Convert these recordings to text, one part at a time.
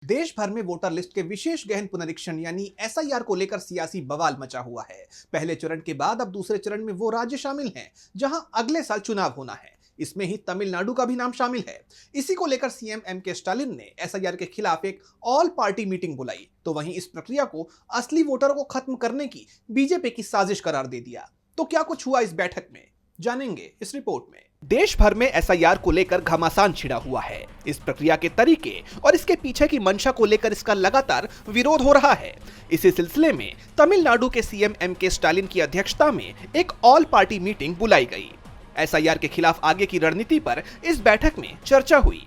देश भर में वोटर लिस्ट के विशेष गहन पुनरीक्षण यानी एसआईआर को लेकर सियासी बवाल मचा हुआ है। पहले चरण के बाद अब दूसरे चरण में वो राज्य शामिल हैं जहां अगले साल चुनाव होना है। इसमें ही तमिलनाडु का भी नाम शामिल है। इसी को लेकर सीएम एम.के. स्टालिन ने एसआईआर के खिलाफ एक ऑल पार्टी मीटिंग बुलाई, तो वहीं इस प्रक्रिया को असली वोटरों को खत्म करने की बीजेपी की साजिश करार दे दिया। तो क्या कुछ हुआ इस बैठक में, जानेंगे इस रिपोर्ट में। देश भर में एसआईआर को लेकर घमासान छिड़ा हुआ है। इस प्रक्रिया के तरीके और इसके पीछे की मंशा को लेकर इसका लगातार विरोध हो रहा है। इसी सिलसिले में तमिलनाडु के सीएम एम.के. स्टालिन की अध्यक्षता में एक ऑल पार्टी मीटिंग बुलाई गई। एसआईआर के खिलाफ आगे की रणनीति पर इस बैठक में चर्चा हुई।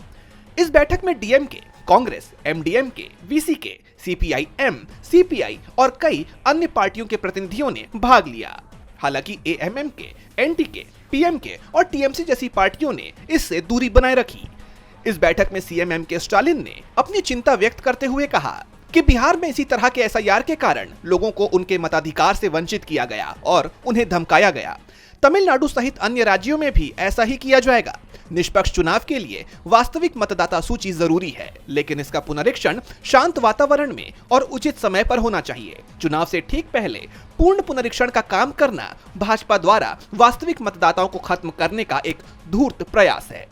इस बैठक में DMK, Congress, MDMK, VCK, CPI M, CPI और कई अन्य पार्टियों के प्रतिनिधियों ने भाग लिया। हालांकि एएमएमके, एनटीके, पीएमके और टीएमसी जैसी पार्टियों ने इससे दूरी बनाए रखी। इस बैठक में सीएम एम.के. स्टालिन ने अपनी चिंता व्यक्त करते हुए कहा कि बिहार में इसी तरह के एसआईआर के कारण लोगों को उनके मताधिकार से वंचित किया गया और उन्हें धमकाया गया। तमिलनाडु सहित अन्य राज्यों में भी ऐसा ही किया जाएगा। निष्पक्ष चुनाव के लिए वास्तविक मतदाता सूची जरूरी है, लेकिन इसका पुनरीक्षण शांत वातावरण में और उचित समय पर होना चाहिए। चुनाव से ठीक पहले पूर्ण पुनरीक्षण का काम करना भाजपा द्वारा वास्तविक मतदाताओं को खत्म करने का एक धूर्त प्रयास है।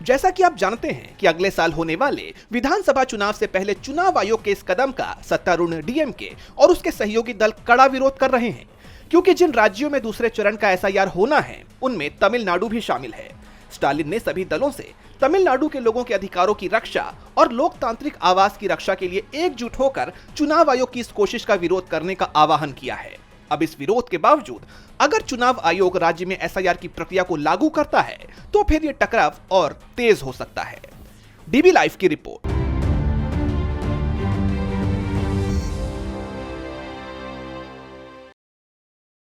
जैसा कि आप जानते हैं कि अगले साल होने वाले विधानसभा चुनाव से पहले चुनाव आयोग के इस कदम का सत्तारूढ़ डीएमके और उसके सहयोगी दल कड़ा विरोध कर रहे हैं, क्योंकि जिन राज्यों में दूसरे चरण का एसआईआर होना है उनमें तमिलनाडु भी शामिल है। स्टालिन ने सभी दलों से तमिलनाडु के लोगों के अधिकारों की रक्षा और लोकतांत्रिक आवाज की रक्षा के लिए एकजुट होकर चुनाव आयोग की इस कोशिश का विरोध करने का आह्वान किया है। अब इस विरोध के बावजूद अगर चुनाव आयोग राज्य में एसआईआर की प्रक्रिया को लागू करता है तो फिर ये टकराव और तेज हो सकता है। डीबी लाइव की रिपोर्ट।